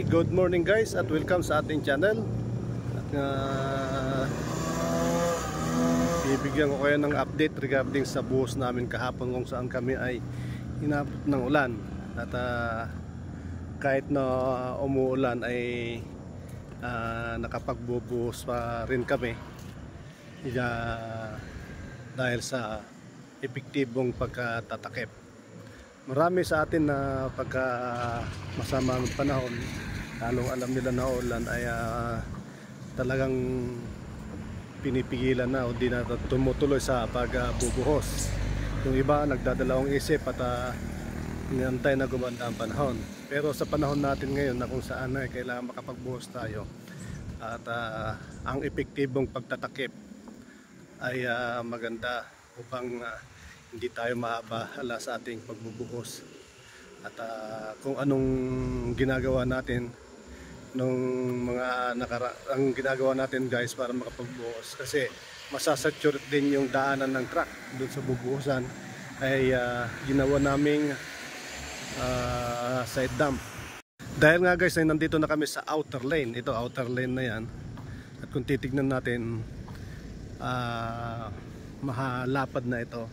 good morning guys at welcome sa ating channel. At bibigyan ko kayo ng update regarding sa buhos namin kahapon kung saan kami ay inabot ng ulan. At kahit na umuulan ay nakapagbubuhos pa rin kami dahil sa epektibong pagkatatakip. Marami sa atin na pagka masama ng panahon, lalong alam nila na ulan ay talagang pinipigilan na o di na tumutuloy sa pagbubuhos. Yung iba nagdadalawang isip at inantay na gumanda ang panahon. Pero sa panahon natin ngayon na kung saan ay kailangan makapagbuhos tayo at ang epektibong pagtatakip ay maganda upang hindi tayo maabahala sa ating pagbubuhos. At kung anong ginagawa natin nung ang ginagawa natin guys para makapagbuhos, kasi masasaturate din yung daanan ng truck doon sa bubuhusan, ay ginawa naming side dump. Dahil nga guys ay nandito na kami sa outer lane. Ito outer lane na yan. At kung titignan natin, mahalapad na ito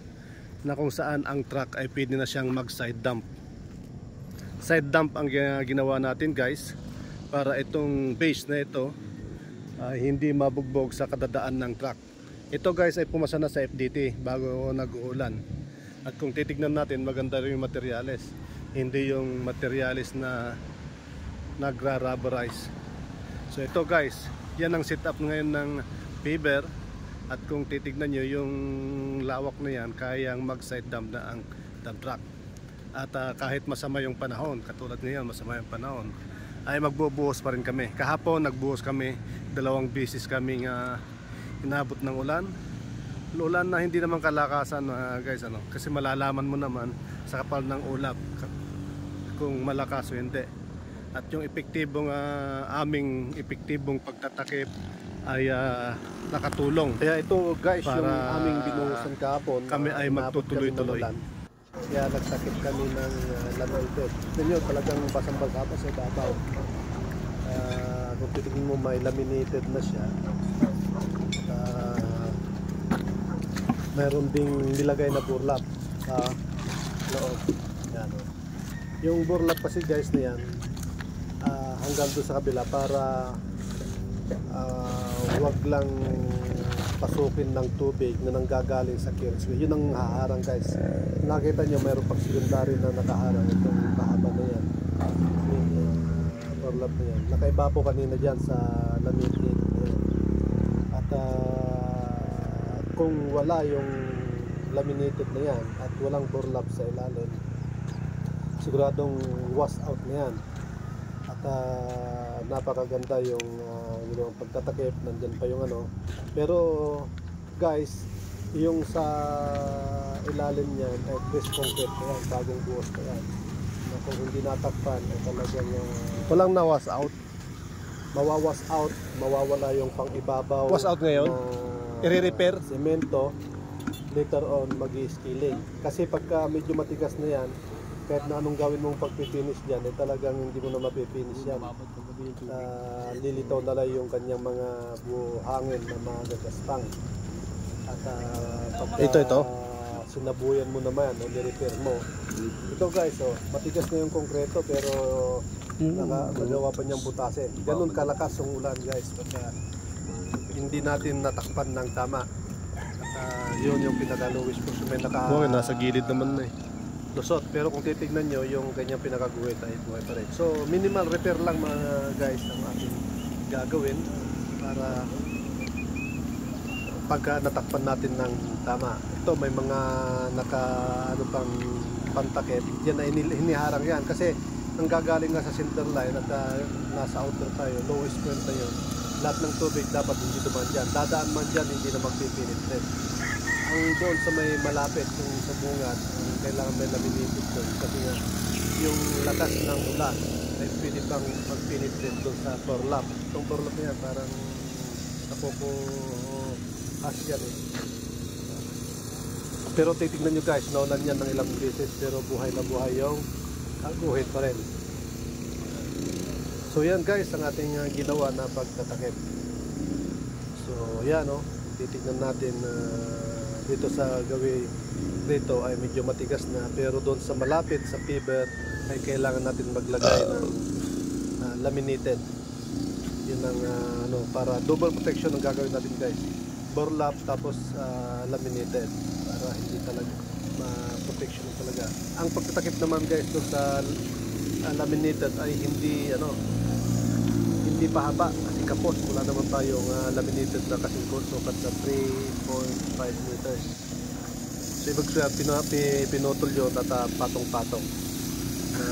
na kung saan ang truck ay pwede na siyang mag side dump. Side dump ang ginawa natin guys para itong base na ito hindi mabugbog sa kadadaan ng truck. Ito guys ay pumasa na sa FDT bago nag-uulan. At kung titignan natin, maganda rin yung materyales, hindi yung materyales na nagra-rubberize. So ito guys, yan ang setup ngayon ng paver. At kung titignan nyo yung lawak na yan, kayang mag side dump na ang dump truck. At kahit masama yung panahon, katulad ngayon masama yung panahon, ay magbubuhos pa rin kami. Kahapon nagbuhos kami, 2 beses kami inabot ng ulan. Ulan na hindi naman kalakasan guys, kasi malalaman mo naman sa kapal ng ulap kung malakas o hindi. At yung aming epektibong pagtatakip ay nakatulong. Kaya ito guys, para yung aming binuhusan kahapon, kami ay magtutuloy-tuloy. Kaya nagsakit kami ng laminated. Tignan talagang basang-basa pa sa babaw. Kung titignan mo, may laminated na siya. Meron ding nilagay na burlap sa loob. Yan. Yung burlap kasi guys na yan, hanggang doon sa kabila para wag lang pasukin ng tubig na nanggagaling sa carriageway. Yun ang haharang guys. Nakita nyo mayroon pang secondary na nakaharang itong kahaba na yan. Burlap na yan. Nakaiba po kanina dyan sa laminated. At kung wala yung laminated na yan at walang burlap sa ilalim, siguradong wash out na yan. At napakaganda yung pagtatakip. Nandyan pa yung pero guys, yung sa ilalim niyan ay fresh concrete na yan, bagong buhos na yan. Kung hindi natakpan ay talagang walang na wash out, mawawash out, mawawala yung pang ibabaw. Wash out ngayon? I-repair? Semento, later on mag-i-skilling. Kasi pagka medyo matigas na yan, kahit na anong gawin mong pagpipinish dyan, eh talagang hindi mo na mapipinish yan. Lilitaw na lang yung kanyang mga buhangin na magagastang. At pagka sinabuyan mo naman o nirepair mo, ito guys, matigas na yung konkreto pero nagawa pa niyang butasin. Ganun kalakas yung ulan guys pagka hindi natin natakpan ng tama. At yun yung pinaka-lowest portion. May nasa gilid naman na lusot, pero kung titignan nyo yung kanyang pinakaguhit ay buhay pa rin. So minimal repair lang mga guys ang ating gagawin para pagka natakpan natin ng tama. Ito may mga pang pantakip, yan ay hiniharang yan kasi ang gagaling nga sa center line at nasa outer tayo, lowest point na yun, lahat ng tubig dapat hindi duman dyan. Dadaan man dyan, hindi na magpipinit rin. Ang doon sa may malapit yung sa bungad, kailangan may laminated doon kasi nga yung lakas ng ulan ay pwede pang magpinit din doon sa burlap. Itong burlap niya parang asyan pero titignan nyo guys, naulan yan ng ilang beses pero buhay na buhay yung guhit pa rin. So yan guys ang ating ginawa na pagtatakip. So yan titignan natin dito sa gawi dito ay medyo matigas na, pero doon sa malapit sa fiber ay kailangan natin maglagay ng laminated. Yun ang para double protection ang gagawin natin guys. Burlap tapos laminated para hindi talaga protection talaga. Ang pagtatakip naman guys doon sa laminated ay hindi pahaba kasi kapos. Wala naman tayong laminated na kasing sukat sa 3.5 meters. So ibig sabihin pinutol yun at patong-patong na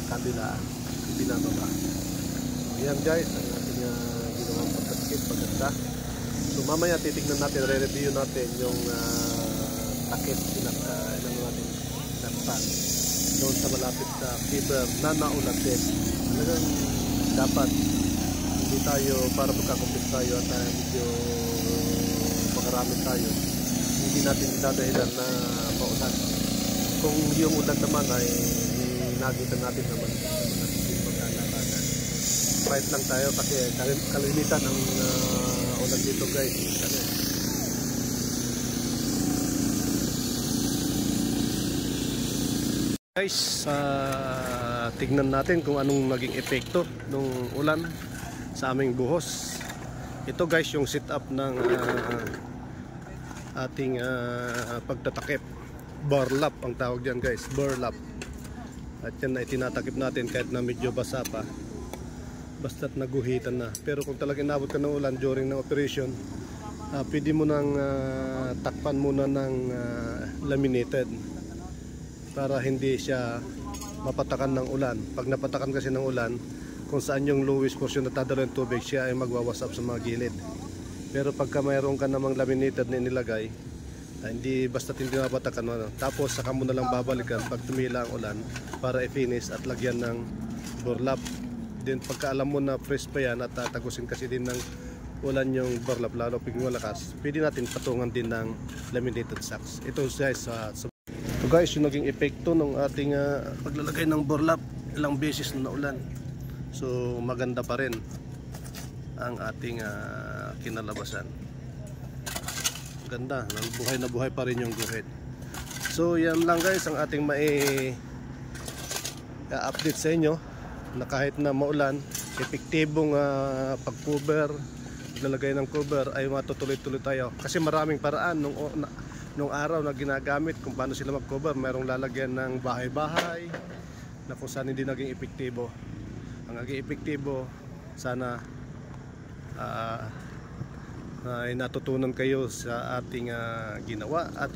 kabila binababa. So yan guys ang ating ginawang pagtatakip, paganda. So mamaya titignan natin, re-review natin yung takip natin takpan doon sa malapit sa fiber na naulat din. Talagang dapat hindi tayo para magkakumpis tayo at medyo makarami tayo, hindi natin dadahilan na maulan. Kung yung ulan naman ay nakita natin naman magkalabanan. Fight lang tayo kasi kalimitan ang ulan dito guys. Guys, tignan natin kung anong naging epekto ng ulan sa aming buhos. Ito guys yung setup ng ating pagtatakip. Burlap ang tawag diyan guys, burlap. At yan ay tinatakip natin kahit na medyo basa pa, basta't naguhitan na. Pero kung talagang inabot ka ng ulan during ng operation, pwede mo nang takpan muna ng laminated para hindi siya mapatakan ng ulan. Pag napatakan kasi ng ulan, kung saan yung lowest portion na dadalo ng tubig, siya ay magwawasap sa mga gilid. Pero pagka mayroon ka namang laminated na inilagay, hindi basta't hindi mapatakan, tapos saka mo na lang babalikan pag tumila ang ulan para i-finish at lagyan ng burlap. Then pagka alam mo na fresh pa yan at tatagusin kasi din ng ulan yung burlap, lalo pag malakas, pwede natin patungan din ng laminated sacks. Ito guys So guys, yung naging epekto ng ating paglalagay ng burlap, ilang beses na naulan. So maganda pa rin ang ating kinalabasan. Ganda, buhay na buhay pa rin yung guhit. So yan lang guys ang ating update sa inyo, na kahit na maulan, epektibong pag-cover, paglalagay ng cover ay matutuloy-tuloy tayo. Kasi maraming paraan nung araw na ginagamit kung paano sila mag-cover. Mayroong lalagyan ng bahay-bahay na kung saan hindi naging epektibo. Ang naging epektibo, sana ay natutunan kayo sa ating ginawa. At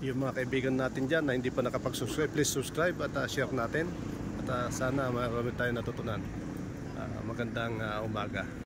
yung mga kaibigan natin dyan na hindi pa nakapag-subscribe, please subscribe at share natin. At sana marami tayong natutunan. Magandang umaga.